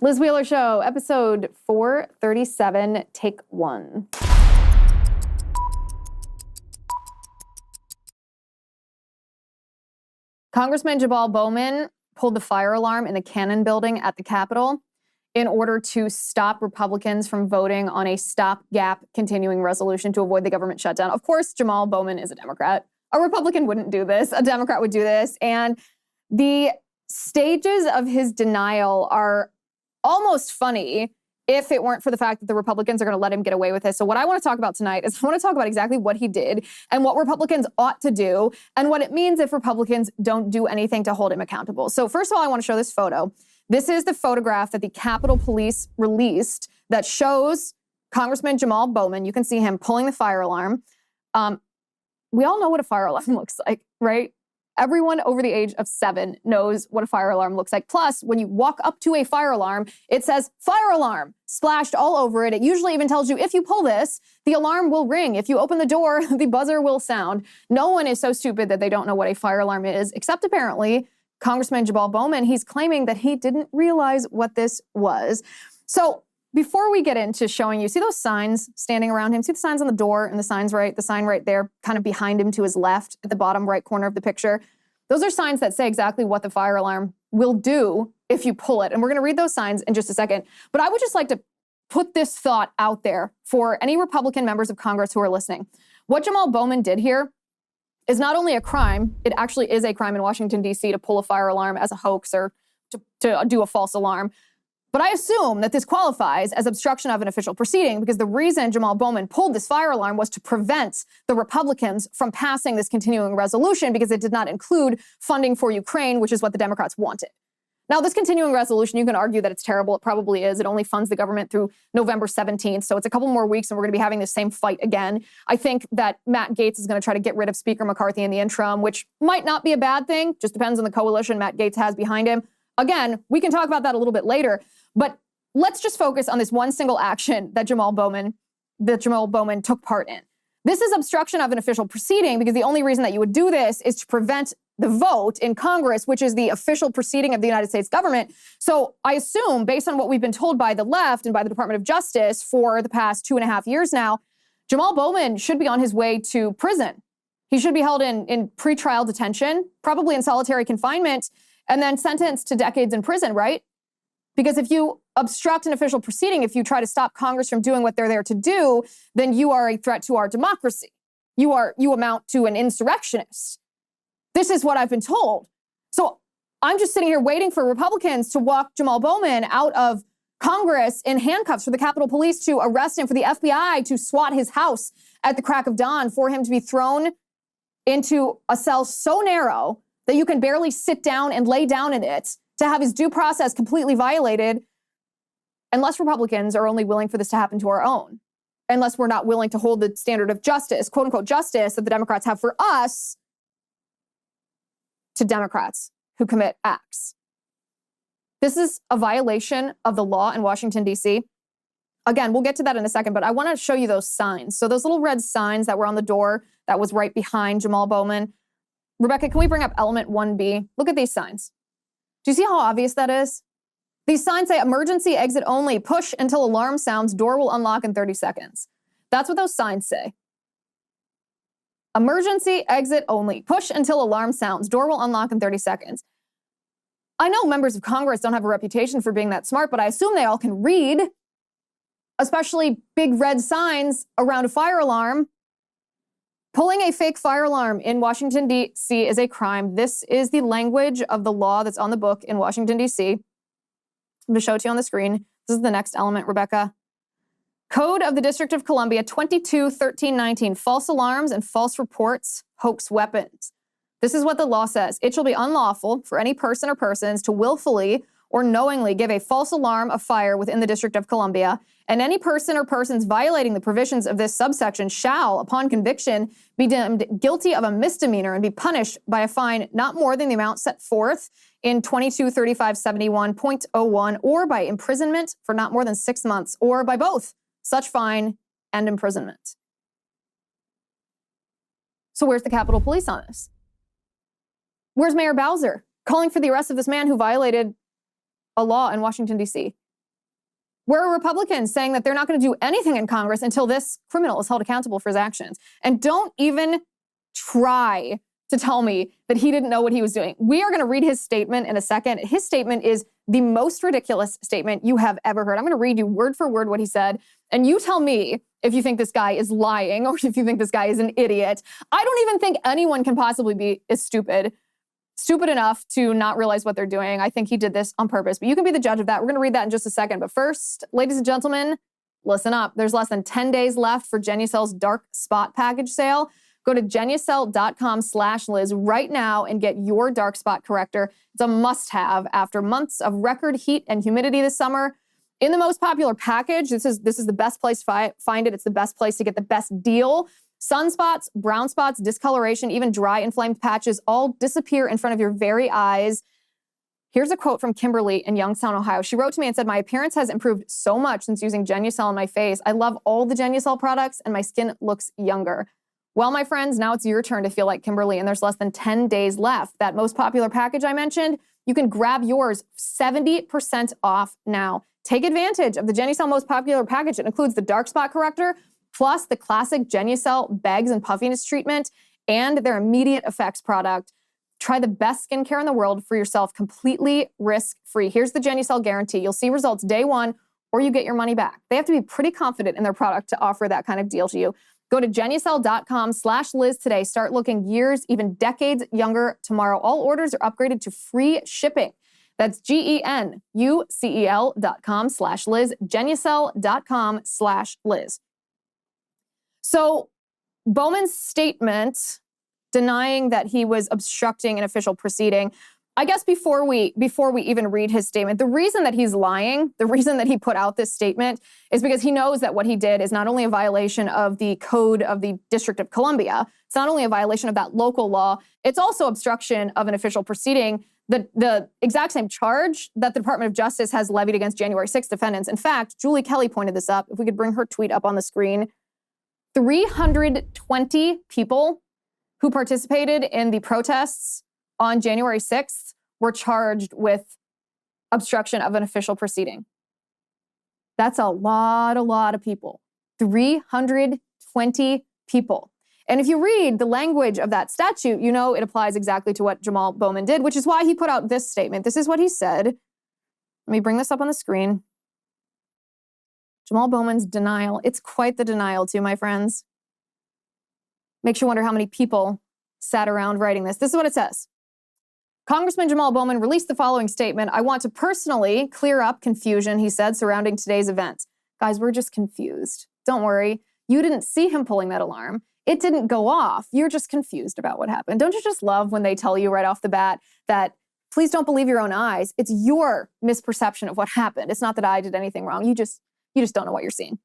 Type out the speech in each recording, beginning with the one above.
Liz Wheeler Show, episode 437, take one. Congressman Jamaal Bowman pulled the fire alarm in the Cannon building at the Capitol in order to stop Republicans from voting on a stopgap continuing resolution to avoid the government shutdown. Of course, Jamaal Bowman is a Democrat. A Republican wouldn't do this. A Democrat would do this. And the stages of his denial are almost funny if it weren't for the fact that the Republicans are going to let him get away with this. So what I want to talk about tonight is I want to talk about exactly what he did and what Republicans ought to do and what it means if Republicans don't do anything to hold him accountable. So first of all, I want to show this photo. This is the photograph that the Capitol Police released that shows Congressman Jamaal Bowman. You can see him pulling the fire alarm. We all know what a fire alarm looks like, right? Everyone over the age of 7 knows what a fire alarm looks like. Plus, when you walk up to a fire alarm, it says fire alarm splashed all over it. It usually even tells you if you pull this, the alarm will ring. If you open the door, the buzzer will sound. No one is so stupid that they don't know what a fire alarm is, except apparently Congressman Jamaal Bowman. He's claiming that he didn't realize what this was. So before we get into showing you, see those signs standing around him? See the signs on the door and the sign right there, kind of behind him to his left at the bottom right corner of the picture. Those are signs that say exactly what the fire alarm will do if you pull it. And we're going to read those signs in just a second. But I would just like to put this thought out there for any Republican members of Congress who are listening. What Jamaal Bowman did here is not only a crime, it actually is a crime in Washington, D.C. to pull a fire alarm as a hoax or to do a false alarm. But I assume that this qualifies as obstruction of an official proceeding because the reason Jamaal Bowman pulled this fire alarm was to prevent the Republicans from passing this continuing resolution because it did not include funding for Ukraine, which is what the Democrats wanted. Now, this continuing resolution, you can argue that it's terrible. It probably is. It only funds the government through November 17th. So it's a couple more weeks and we're going to be having the same fight again. I think that Matt Gaetz is going to try to get rid of Speaker McCarthy in the interim, which might not be a bad thing. Just depends on the coalition Matt Gaetz has behind him. Again, we can talk about that a little bit later. But let's just focus on this one single action that Jamaal Bowman took part in. This is obstruction of an official proceeding because the only reason that you would do this is to prevent the vote in Congress, which is the official proceeding of the United States government. So I assume, based on what we've been told by the left and by the Department of Justice for the past 2.5 years now, Jamaal Bowman should be on his way to prison. He should be held in pretrial detention, probably in solitary confinement, and then sentenced to decades in prison, right? Because if you obstruct an official proceeding, if you try to stop Congress from doing what they're there to do, then you are a threat to our democracy. You amount to an insurrectionist. This is what I've been told. So I'm just sitting here waiting for Republicans to walk Jamaal Bowman out of Congress in handcuffs, for the Capitol Police to arrest him, for the FBI to SWAT his house at the crack of dawn, for him to be thrown into a cell so narrow that you can barely sit down and lay down in it, to have his due process completely violated, unless Republicans are only willing for this to happen to our own, unless we're not willing to hold the standard of justice, quote unquote justice, that the Democrats have for us to Democrats who commit acts. This is a violation of the law in Washington, D.C. Again, we'll get to that in a second, but I want to show you those signs. So those little red signs that were on the door that was right behind Jamaal Bowman. Rebecca, can we bring up element 1B? Look at these signs. Do you see how obvious that is? These signs say emergency exit only, push until alarm sounds, door will unlock in 30 seconds. That's what those signs say. Emergency exit only, push until alarm sounds, door will unlock in 30 seconds. I know members of Congress don't have a reputation for being that smart, but I assume they all can read, especially big red signs around a fire alarm. Pulling a fake fire alarm in Washington, D.C. is a crime. This is the language of the law that's on the book in Washington, D.C. I'm going to show it to you on the screen. This is the next element, Rebecca. Code of the District of Columbia 22-1319, false alarms and false reports, hoax weapons. This is what the law says. It shall be unlawful for any person or persons to willfully or knowingly give a false alarm of fire within the District of Columbia, and any person or persons violating the provisions of this subsection shall, upon conviction, be deemed guilty of a misdemeanor and be punished by a fine not more than the amount set forth in 22-3571.01, or by imprisonment for not more than 6 months, or by both such fine and imprisonment. So where's the Capitol Police on this? Where's Mayor Bowser calling for the arrest of this man who violated a law in Washington, D.C.? Where are Republicans saying that they're not going to do anything in Congress until this criminal is held accountable for his actions? And don't even try to tell me that he didn't know what he was doing. We are going to read his statement in a second. His statement is the most ridiculous statement you have ever heard. I'm going to read you word for word what he said, and you tell me if you think this guy is lying or if you think this guy is an idiot. I don't even think anyone can possibly be as stupid enough to not realize what they're doing. I think he did this on purpose, but you can be the judge of that. We're going to read that in just a second. But first, ladies and gentlemen, listen up. There's less than 10 days left for Genucel's dark spot package sale. Go to Genucel.com/Liz right now and get your dark spot corrector. It's a must-have after months of record heat and humidity this summer. In the most popular package, this is the best place to find it. It's the best place to get the best deal. Sunspots, brown spots, discoloration, even dry inflamed patches all disappear in front of your very eyes. Here's a quote from Kimberly in Youngstown, Ohio. She wrote to me and said, "My appearance has improved so much since using Genucel on my face. I love all the Genucel products and my skin looks younger." Well, my friends, now it's your turn to feel like Kimberly, and there's less than 10 days left. That most popular package I mentioned, you can grab yours 70% off now. Take advantage of the Genucel most popular package. It includes the dark spot corrector, plus the classic Genucel bags and puffiness treatment, and their immediate effects product. Try the best skincare in the world for yourself, completely risk-free. Here's the Genucel guarantee. You'll see results day one, or you get your money back. They have to be pretty confident in their product to offer that kind of deal to you. Go to Genucel.com/Liz today. Start looking years, even decades younger tomorrow. All orders are upgraded to free shipping. That's GENUCEL.com/Liz, Genucel.com/Liz. So Bowman's statement denying that he was obstructing an official proceeding, I guess before we even read his statement, the reason that he's lying, the reason that he put out this statement is because he knows that what he did is not only a violation of the code of the District of Columbia, it's not only a violation of that local law, it's also obstruction of an official proceeding, the exact same charge that the Department of Justice has levied against January 6th defendants. In fact, Julie Kelly pointed this up. If we could bring her tweet up on the screen, 320 people who participated in the protests on January 6th were charged with obstruction of an official proceeding. That's a lot of people. 320 people. And if you read the language of that statute, you know it applies exactly to what Jamaal Bowman did, which is why he put out this statement. This is what he said. Let me bring this up on the screen. Jamaal Bowman's denial. It's quite the denial too, my friends. Makes you wonder how many people sat around writing this. This is what it says. Congressman Jamaal Bowman released the following statement. "I want to personally clear up confusion," he said, "surrounding today's events." Guys, we're just confused. Don't worry. You didn't see him pulling that alarm. It didn't go off. You're just confused about what happened. Don't you just love when they tell you right off the bat that please don't believe your own eyes? It's your misperception of what happened. It's not that I did anything wrong. You just don't know what you're seeing.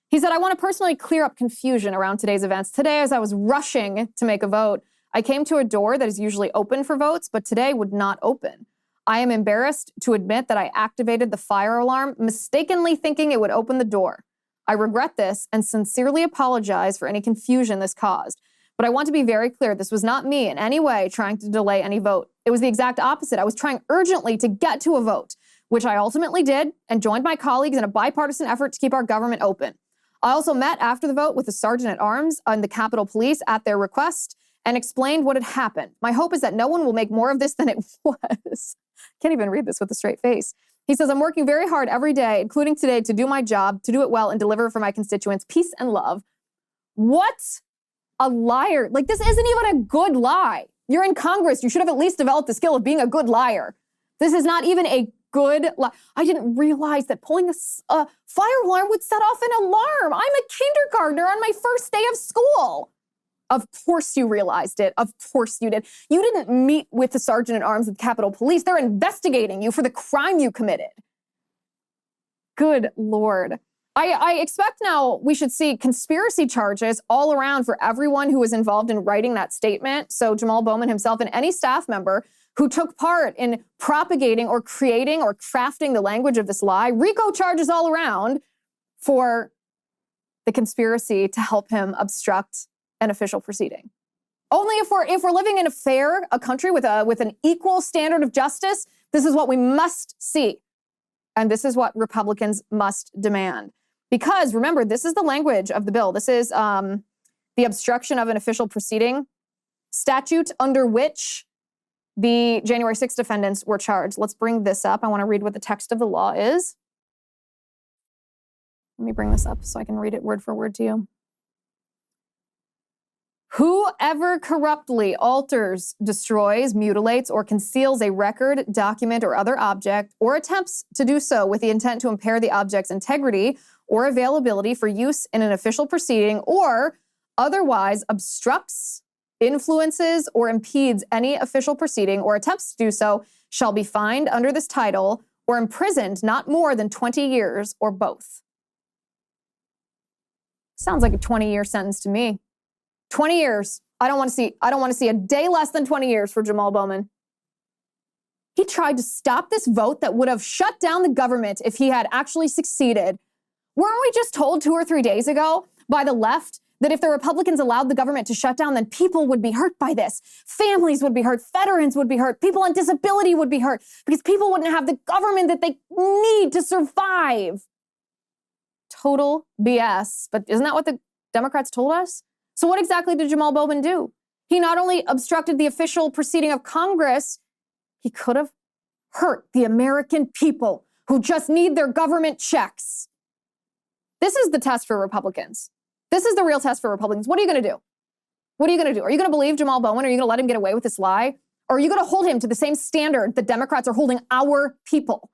He said, "I want to personally clear up confusion around today's events. Today, as I was rushing to make a vote, I came to a door that is usually open for votes, but today would not open. I am embarrassed to admit that I activated the fire alarm, mistakenly thinking it would open the door. I regret this and sincerely apologize for any confusion this caused. But I want to be very clear, this was not me in any way trying to delay any vote. It was the exact opposite. I was trying urgently to get to a vote, which I ultimately did, and joined my colleagues in a bipartisan effort to keep our government open. I also met after the vote with the Sergeant at Arms and the Capitol Police at their request and explained what had happened. My hope is that no one will make more of this than it was." Can't even read this with a straight face. He says, "I'm working very hard every day, including today, to do my job, to do it well and deliver for my constituents. Peace and love." What a liar. Like, this isn't even a good lie. You're in Congress. You should have at least developed the skill of being a good liar. This is not even a good lie. I didn't realize that pulling a fire alarm would set off an alarm. I'm a kindergartner on my first day of school. Of course you realized it. Of course you did. You didn't meet with the Sergeant at Arms of the Capitol Police. They're investigating you for the crime you committed. Good Lord. I expect now we should see conspiracy charges all around for everyone who was involved in writing that statement. So Jamaal Bowman himself and any staff member who took part in propagating or creating or crafting the language of this lie. RICO charges all around for the conspiracy to help him obstruct an official proceeding. Only if we're living in a country with an equal standard of justice, this is what we must see. And this is what Republicans must demand. Because remember, this is the language of the bill. This is the obstruction of an official proceeding statute under which the January 6th defendants were charged. Let's bring this up. I want to read what the text of the law is. Let me bring this up so I can read it word for word to you. Whoever corruptly alters, destroys, mutilates, or conceals a record, document, or other object, or attempts to do so with the intent to impair the object's integrity or availability for use in an official proceeding, or otherwise obstructs, influences, or impedes any official proceeding or attempts to do so, shall be fined under this title or imprisoned not more than 20 years or both. Sounds like a 20-year sentence to me. 20 years. I don't want to see a day less than 20 years for Jamaal Bowman. He tried to stop this vote that would have shut down the government if he had actually succeeded. Weren't we just told 2 or 3 days ago by the left that if the Republicans allowed the government to shut down, then people would be hurt by this? Families would be hurt, veterans would be hurt, people on disability would be hurt, because people wouldn't have the government that they need to survive. Total BS. But isn't that what the Democrats told us? So what exactly did Jamaal Bowman do? He not only obstructed the official proceeding of Congress, he could have hurt the American people who just need their government checks. This is the test for Republicans. This is the real test for Republicans. What are you going to do? What are you going to do? Are you going to believe Jamaal Bowman? Are you going to let him get away with this lie? Or are you going to hold him to the same standard that Democrats are holding our people?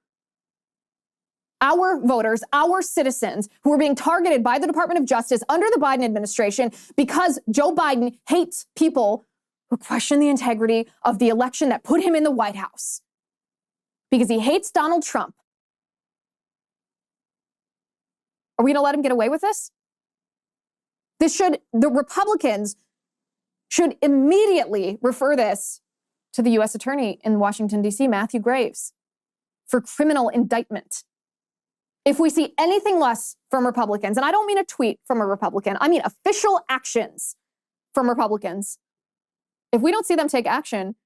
Our voters, our citizens who are being targeted by the Department of Justice under the Biden administration because Joe Biden hates people who question the integrity of the election that put him in the White House. Because he hates Donald Trump. Are we going to let him get away with this? The Republicans should immediately refer this to the U.S. Attorney in Washington, D.C., Matthew Graves, for criminal indictment. If we see anything less from Republicans, and I don't mean a tweet from a Republican, I mean official actions from Republicans. If we don't see them take action,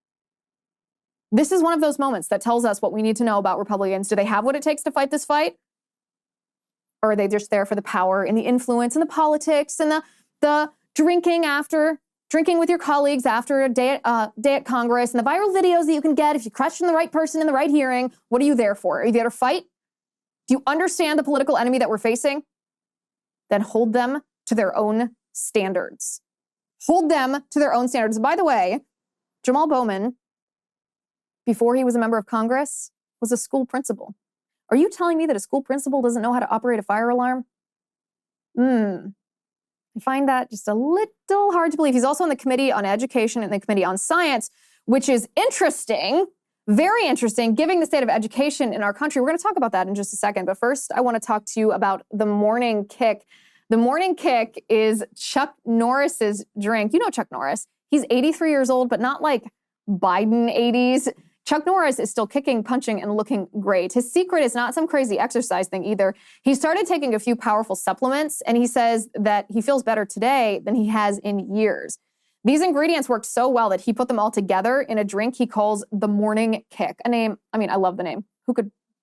this is one of those moments that tells us what we need to know about Republicans. Do they have what it takes to fight this fight? Or are they just there for the power and the influence and the politics and the drinking with your colleagues after a day at Congress and the viral videos that you can get if you question the right person in the right hearing? What are you there for? Are you there to fight? Do you understand the political enemy that we're facing? Then hold them to their own standards. Hold them to their own standards. By the way, Jamaal Bowman, before he was a member of Congress, was a school principal. Are you telling me that a school principal doesn't know how to operate a fire alarm? I find that just a little hard to believe. He's also on the Committee on Education and the Committee on Science, which is interesting. Very interesting, given the state of education in our country. We're going to talk about that in just a second. But first, I want to talk to you about the morning kick. The morning kick is Chuck Norris's drink. You know Chuck Norris. He's 83 years old, but not like Biden 80s. Chuck Norris is still kicking, punching, and looking great. His secret is not some crazy exercise thing either. He started taking a few powerful supplements, and he says that he feels better today than he has in years. These ingredients worked so well that he put them all together in a drink he calls the Morning Kick. A name, I love the name.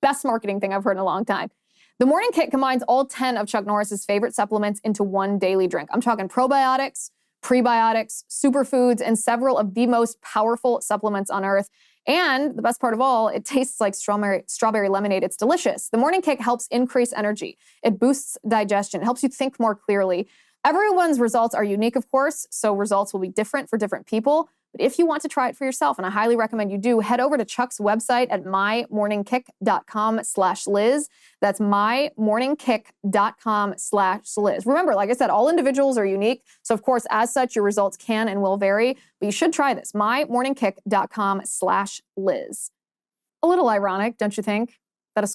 Best marketing thing I've heard in a long time. The Morning Kick combines all 10 of Chuck Norris's favorite supplements into one daily drink. I'm talking probiotics, prebiotics, superfoods, and several of the most powerful supplements on earth. And the best part of all, it tastes like strawberry lemonade. It's delicious. The Morning Kick helps increase energy. It boosts digestion. It helps you think more clearly. Everyone's results are unique, of course, so results will be different for different people. But if you want to try it for yourself, and I highly recommend you do, head over to Chuck's website at mymorningkick.com/Liz. That's mymorningkick.com/Liz. Remember, like I said, all individuals are unique. So of course, as such, your results can and will vary, but you should try this, mymorningkick.com/Liz. A little ironic, don't you think, that a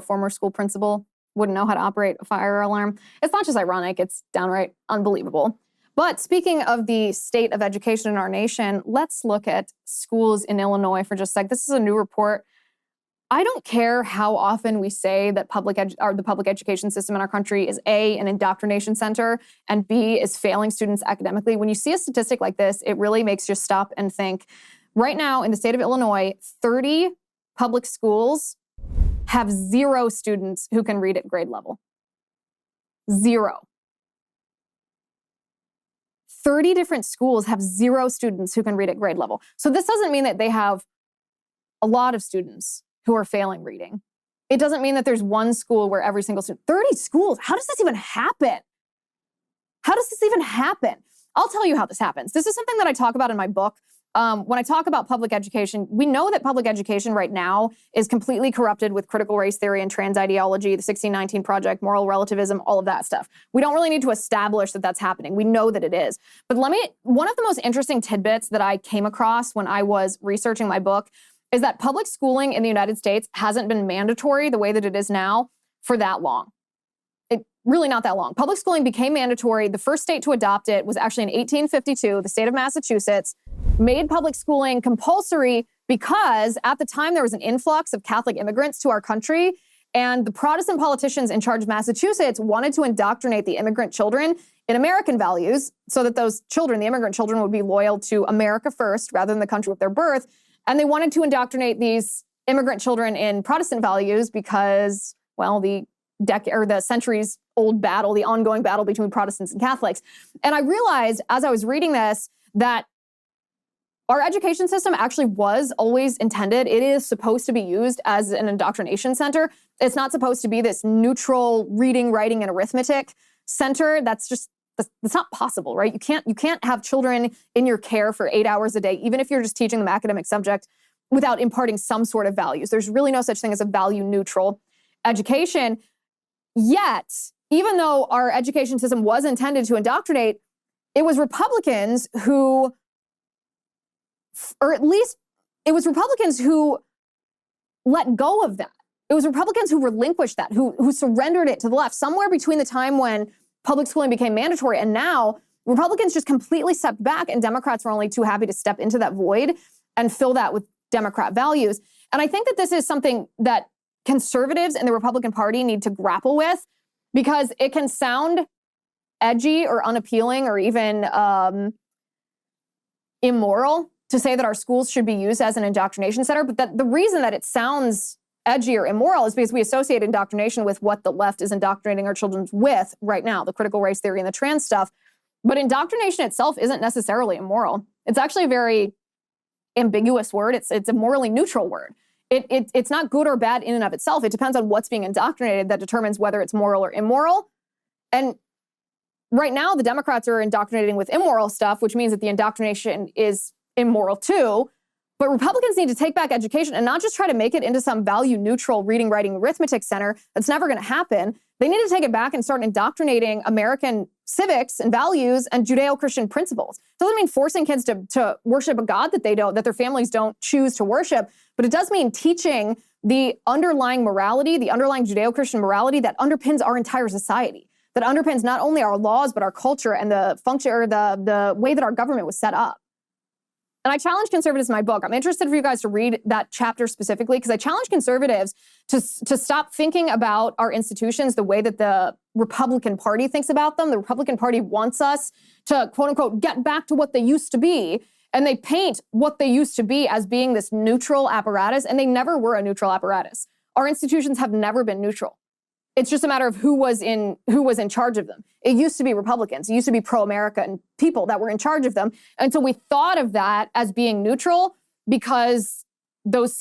former school principal, wouldn't know how to operate a fire alarm? It's not just ironic, it's downright unbelievable. But speaking of the state of education in our nation, let's look at schools in Illinois for just a sec. This is a new report. I don't care how often we say that the public education system in our country is A, an indoctrination center, and B, is failing students academically. When you see a statistic like this, it really makes you stop and think. Right now in the state of Illinois, 30 public schools have 0 students who can read at grade level. 0. 30 different schools have 0 students who can read at grade level. So this doesn't mean that they have a lot of students who are failing reading. It doesn't mean that there's one school where every single student, 30 schools, how does this even happen? How does this even happen? I'll tell you how this happens. This is something that I talk about in my book. When I talk about public education, we know that public education right now is completely corrupted with critical race theory and trans ideology, the 1619 Project, moral relativism, all of that stuff. We don't really need to establish that that's happening. We know that it is. But one of the most interesting tidbits that I came across when I was researching my book is that public schooling in the United States hasn't been mandatory the way that it is now for that long. Really not that long. Public schooling became mandatory. The first state to adopt it was actually in 1852. The state of Massachusetts made public schooling compulsory because at the time there was an influx of Catholic immigrants to our country, and the Protestant politicians in charge of Massachusetts wanted to indoctrinate the immigrant children in American values so that those children, the immigrant children, would be loyal to America first rather than the country of their birth. And they wanted to indoctrinate these immigrant children in Protestant values because, well, the centuries-old battle, the ongoing battle between Protestants and Catholics. And I realized as I was reading this that our education system actually was always intended. It is supposed to be used as an indoctrination center. It's not supposed to be this neutral reading, writing, and arithmetic center. That's not possible, right? You can't have children in your care for 8 hours a day, even if you're just teaching them academic subject, without imparting some sort of values. There's really no such thing as a value-neutral education. Yet, even though our education system was intended to indoctrinate, it was Republicans who, or at least it was Republicans who let go of that. It was Republicans who relinquished that, who surrendered it to the left. Somewhere between the time when public schooling became mandatory and now, Republicans just completely stepped back and Democrats were only too happy to step into that void and fill that with Democrat values. And I think that this is something that conservatives in the Republican Party need to grapple with, because it can sound edgy or unappealing or even immoral to say that our schools should be used as an indoctrination center. But the reason that it sounds edgy or immoral is because we associate indoctrination with what the left is indoctrinating our children with right now, the critical race theory and the trans stuff. But indoctrination itself isn't necessarily immoral. It's actually a very ambiguous word. It's a morally neutral word. It's not good or bad in and of itself. It depends on what's being indoctrinated that determines whether it's moral or immoral. And right now, the Democrats are indoctrinating with immoral stuff, which means that the indoctrination is immoral too. But Republicans need to take back education and not just try to make it into some value-neutral reading, writing, arithmetic center. That's never going to happen. They need to take it back and start indoctrinating American civics and values and Judeo-Christian principles. It doesn't mean forcing kids to worship a God that their families don't choose to worship, but it does mean teaching the underlying morality, the underlying Judeo-Christian morality that underpins our entire society, that underpins not only our laws, but our culture and the function or the way that our government was set up. And I challenge conservatives in my book. I'm interested for you guys to read that chapter specifically because I challenge conservatives to stop thinking about our institutions the way that the Republican Party thinks about them. The Republican Party wants us to, quote unquote, get back to what they used to be. And they paint what they used to be as being this neutral apparatus, and they never were a neutral apparatus. Our institutions have never been neutral. It's just a matter of who was in charge of them. It used to be Republicans. It used to be pro-America and people that were in charge of them. And so we thought of that as being neutral because those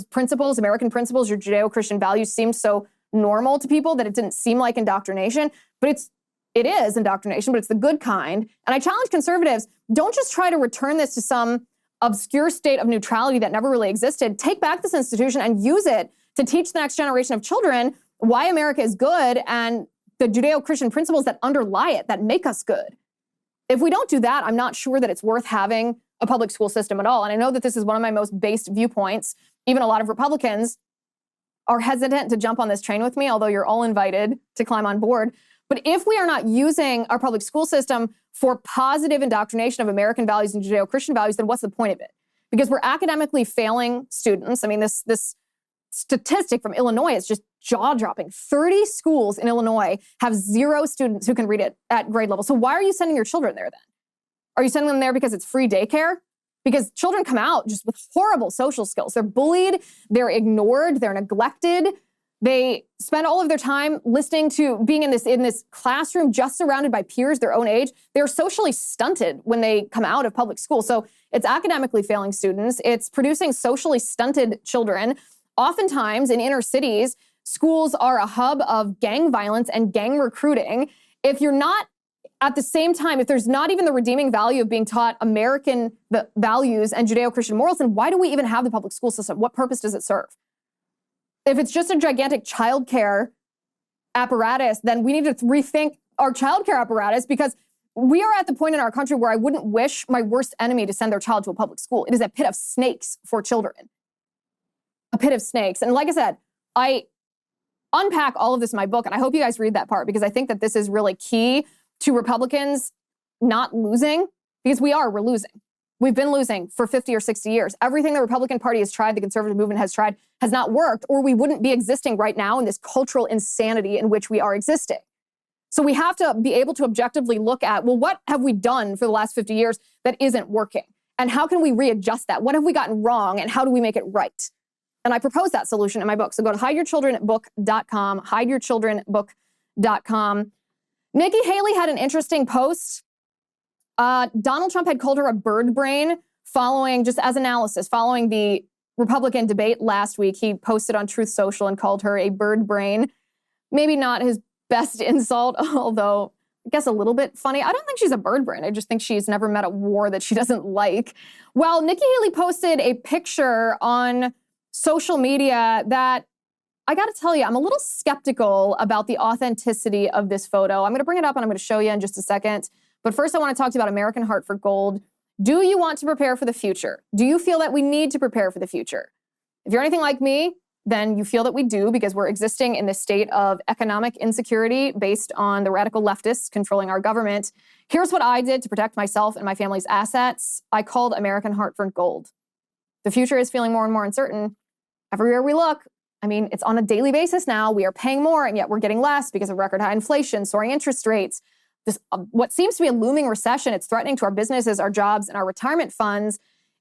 principles, American principles, your Judeo-Christian values seemed so normal to people that it didn't seem like indoctrination. But it is indoctrination, but it's the good kind. And I challenge conservatives, don't just try to return this to some obscure state of neutrality that never really existed. Take back this institution and use it to teach the next generation of children why America is good and the Judeo-Christian principles that underlie it, that make us good. If we don't do that, I'm not sure that it's worth having a public school system at all. And I know that this is one of my most based viewpoints. Even a lot of Republicans are hesitant to jump on this train with me, although you're all invited to climb on board. But if we are not using our public school system for positive indoctrination of American values and Judeo-Christian values, then what's the point of it? Because we're academically failing students. I mean, this statistic from Illinois is just jaw-dropping. 30 schools in Illinois have 0 students who can read it at grade level. So why are you sending your children there then? Are you sending them there because it's free daycare? because children come out just with horrible social skills. They're bullied, they're ignored, they're neglected. They spend all of their time listening to being in this classroom just surrounded by peers their own age. They're socially stunted when they come out of public school. So it's academically failing students. It's producing socially stunted children. Oftentimes in inner cities, schools are a hub of gang violence and gang recruiting. If you're not at the same time, if there's not even the redeeming value of being taught American values and Judeo-Christian morals, then why do we even have the public school system? What purpose does it serve? If it's just a gigantic childcare apparatus, then we need to rethink our childcare apparatus, because we are at the point in our country where I wouldn't wish my worst enemy to send their child to a public school. It is a pit of snakes for children. A pit of snakes. And like I said, I unpack all of this in my book, and I hope you guys read that part, because I think that this is really key to Republicans not losing, because we're losing. We've been losing for 50 or 60 years. Everything the Republican Party has tried, the conservative movement has tried, has not worked, or we wouldn't be existing right now in this cultural insanity in which we are existing. So we have to be able to objectively look at, well, what have we done for the last 50 years that isn't working? And how can we readjust that? What have we gotten wrong, and how do we make it right? And I propose that solution in my book. So go to hideyourchildrenbook.com, hideyourchildrenbook.com. Nikki Haley had an interesting post. Donald Trump had called her a bird brain following the Republican debate last week. He posted on Truth Social and called her a bird brain. Maybe not his best insult, although I guess a little bit funny. I don't think she's a bird brain. I just think she's never met a war that she doesn't like. Well, Nikki Haley posted a picture on social media that, I got to tell you, I'm a little skeptical about the authenticity of this photo. I'm going to bring it up and I'm going to show you in just a second. But first, I want to talk to you about American Heart for Gold. Do you want to prepare for the future? Do you feel that we need to prepare for the future? If you're anything like me, then you feel that we do, because we're existing in this state of economic insecurity based on the radical leftists controlling our government. Here's what I did to protect myself and my family's assets. I called American Heart for Gold. The future is feeling more and more uncertain. Everywhere we look, I mean, it's on a daily basis now. We are paying more, and yet we're getting less because of record high inflation, soaring interest rates. This, what seems to be a looming recession, it's threatening to our businesses, our jobs, and our retirement funds.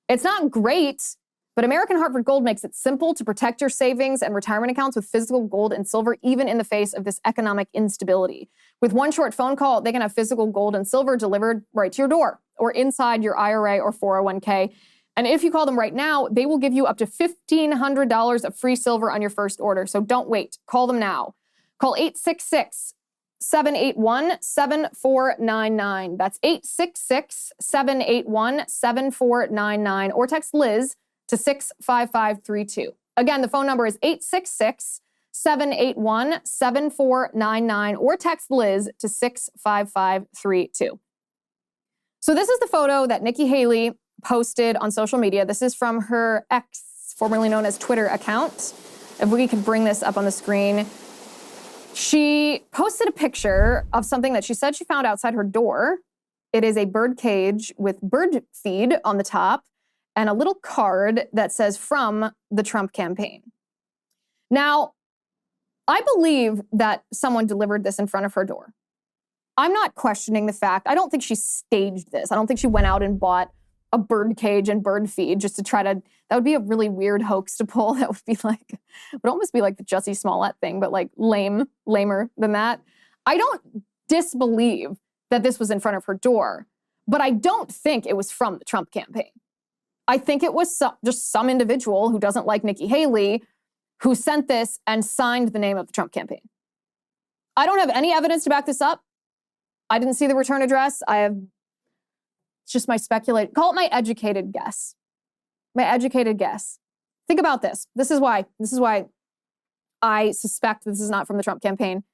It's not great, but American Heart for Gold makes it simple to protect your savings and retirement accounts with physical gold and silver, even in the face of this economic instability. With one short phone call, they can have physical gold and silver delivered right to your door or inside your IRA or 401k. And if you call them right now, they will give you up to $1,500 of free silver on your first order. So don't wait. Call them now. Call 866-781-7499. That's 866-781-7499. Or text Liz to 65532. Again, the phone number is 866-781-7499. Or text Liz to 65532. So this is the photo that Nikki Haley posted on social media. This is from her X, formerly known as Twitter account. If we could bring this up on the screen. She posted a picture of something that she said she found outside her door. It is a bird cage with bird feed on the top and a little card that says "From the Trump campaign." Now, I believe that someone delivered this in front of her door. I'm not questioning the fact. I don't think she staged this. I don't think she went out and bought a bird cage and bird feed just to try to, that would be a really weird hoax to pull. That would be like, would almost be like the Jussie Smollett thing, but like lamer than that. I don't disbelieve that this was in front of her door, but I don't think it was from the Trump campaign. I think it was just some individual who doesn't like Nikki Haley who sent this and signed the name of the Trump campaign. I don't have any evidence to back this up. I didn't see the return address. It's just my speculation. Call it my educated guess. My educated guess. Think about this. This is why I suspect this is not from the Trump campaign.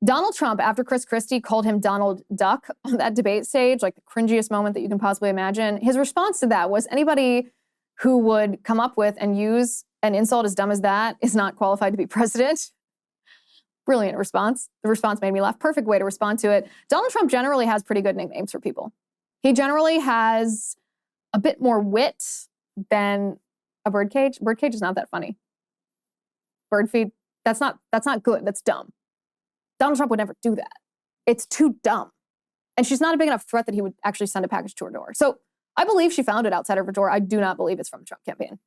Donald Trump, after Chris Christie called him Donald Duck on that debate stage, like the cringiest moment that you can possibly imagine, his response to that was, anybody who would come up with and use an insult as dumb as that is not qualified to be president. Brilliant response. The response made me laugh. Perfect way to respond to it. Donald Trump generally has pretty good nicknames for people. He generally has a bit more wit than a birdcage. Birdcage is not that funny. Bird feed, that's not good. That's dumb. Donald Trump would never do that. It's too dumb. And she's not a big enough threat that he would actually send a package to her door. So I believe she found it outside of her door. I do not believe it's from the Trump campaign.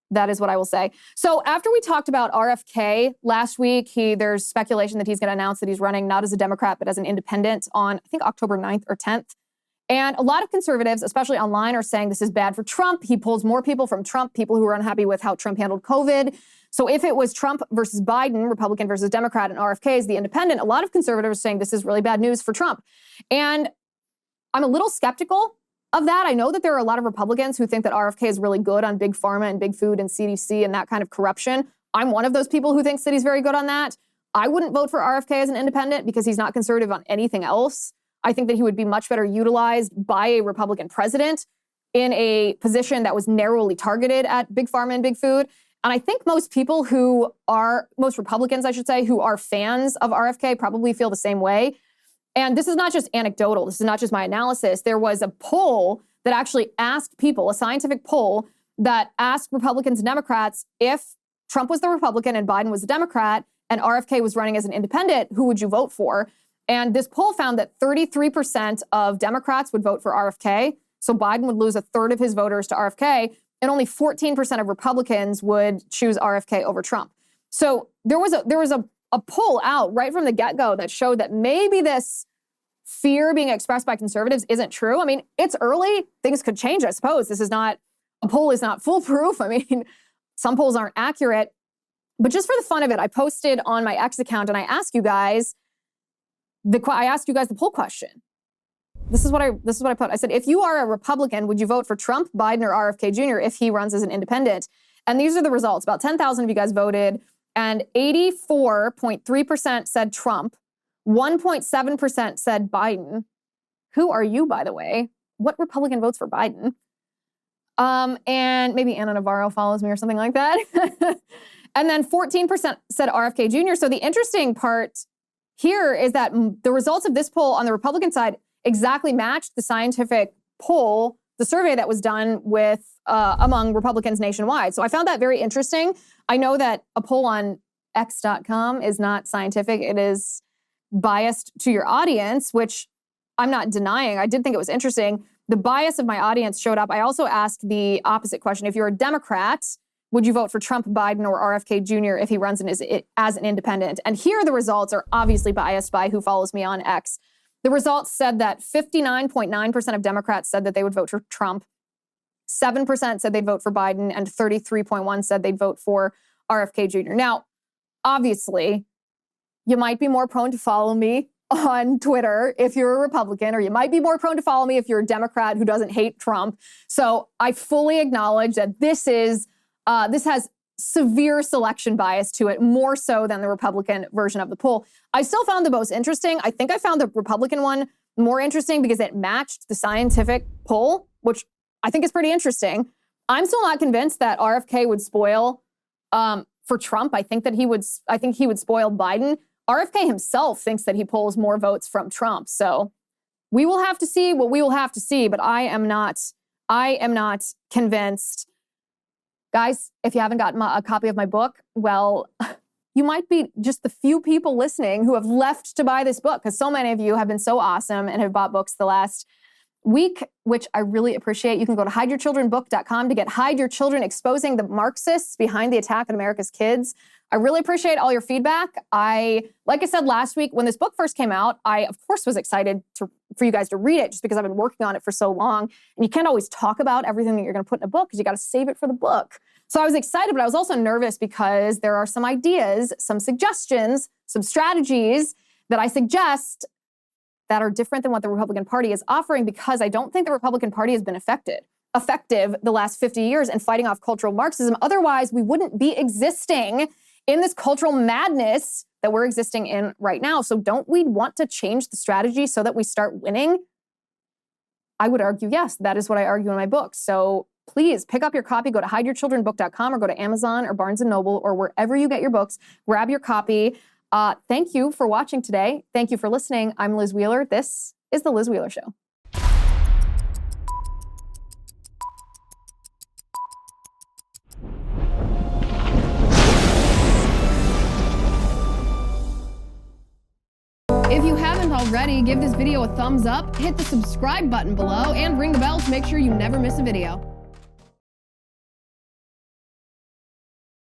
That is what I will say. So after we talked about RFK last week, there's speculation that he's going to announce that he's running not as a Democrat, but as an independent on, I think, October 9th or 10th. And a lot of conservatives, especially online, are saying this is bad for Trump. He pulls more people from Trump, people who are unhappy with how Trump handled COVID. So if it was Trump versus Biden, Republican versus Democrat, and RFK is the independent, a lot of conservatives are saying this is really bad news for Trump. And I'm a little skeptical of that. I know that there are a lot of Republicans who think that RFK is really good on big pharma and big food and CDC and that kind of corruption. I'm one of those people who thinks that he's very good on that. I wouldn't vote for RFK as an independent because he's not conservative on anything else. I think that he would be much better utilized by a Republican president in a position that was narrowly targeted at big pharma and big food. And I think most Republicans, I should say, who are fans of RFK probably feel the same way. And this is not just anecdotal. This is not just my analysis. There was a poll that actually asked people, a scientific poll that asked Republicans and Democrats, if Trump was the Republican and Biden was the Democrat and RFK was running as an independent, who would you vote for? And this poll found that 33% of Democrats would vote for RFK. So Biden would lose a third of his voters to RFK, and only 14% of Republicans would choose RFK over Trump. So there was a poll out right from the get-go that showed that maybe this fear being expressed by conservatives isn't true. I mean, it's early. Things could change, I suppose. A poll is not foolproof. I mean, some polls aren't accurate. But just for the fun of it, I posted on my X account and I asked you guys the poll question. This is what I put. I said, if you are a Republican, would you vote for Trump, Biden, or RFK Jr. if he runs as an independent? And these are the results. About 10,000 of you guys voted, and 84.3% said Trump, 1.7% said Biden. Who are you, by the way? What Republican votes for Biden? And maybe Anna Navarro follows me or something like that. And then 14% said RFK Jr. So the interesting part here is that the results of this poll on the Republican side exactly matched the scientific poll, the survey that was done with among Republicans nationwide. So I found that very interesting. I know that a poll on X.com is not scientific. It is biased to your audience, which I'm not denying. I did think it was interesting. The bias of my audience showed up. I also asked the opposite question. If you're a Democrat, would you vote for Trump, Biden, or RFK Jr. if he runs as an independent? And here the results are obviously biased by who follows me on X. The results said that 59.9% of Democrats said that they would vote for Trump, 7% said they'd vote for Biden, and 33.1% said they'd vote for RFK Jr. Now, obviously, you might be more prone to follow me on Twitter if you're a Republican, or you might be more prone to follow me if you're a Democrat who doesn't hate Trump. So I fully acknowledge that this has severe selection bias to it, more so than the Republican version of the poll. I still found the most interesting. I think I found the Republican one more interesting because it matched the scientific poll, which I think is pretty interesting. I'm still not convinced that RFK would spoil for Trump. I think he would spoil Biden. RFK himself thinks that he pulls more votes from Trump. So we will have to see what we will have to see, but I am not convinced. Guys, if you haven't gotten a copy of my book, well, you might be just the few people listening who have left to buy this book, because so many of you have been so awesome and have bought books the last week, which I really appreciate. You can go to hideyourchildrenbook.com to get Hide Your Children, Exposing the Marxists Behind the Attack on America's Kids. I really appreciate all your feedback. Like I said last week, when this book first came out, I, of course, was excited for you guys to read it just because I've been working on it for so long. And you can't always talk about everything that you're going to put in a book because you got to save it for the book. So I was excited, but I was also nervous because there are some ideas, some suggestions, some strategies that I suggest that are different than what the Republican Party is offering, because I don't think the Republican Party has been effective the last 50 years in fighting off cultural Marxism. Otherwise, we wouldn't be existing in this cultural madness that we're existing in right now. So don't we want to change the strategy so that we start winning? I would argue yes. That is what I argue in my book. So please pick up your copy. Go to hideyourchildrenbook.com or go to Amazon or Barnes & Noble or wherever you get your books. Grab your copy. Thank you for watching today. Thank you for listening. I'm Liz Wheeler. This is The Liz Wheeler Show. If you haven't already, give this video a thumbs up, hit the subscribe button below, and ring the bell to make sure you never miss a video.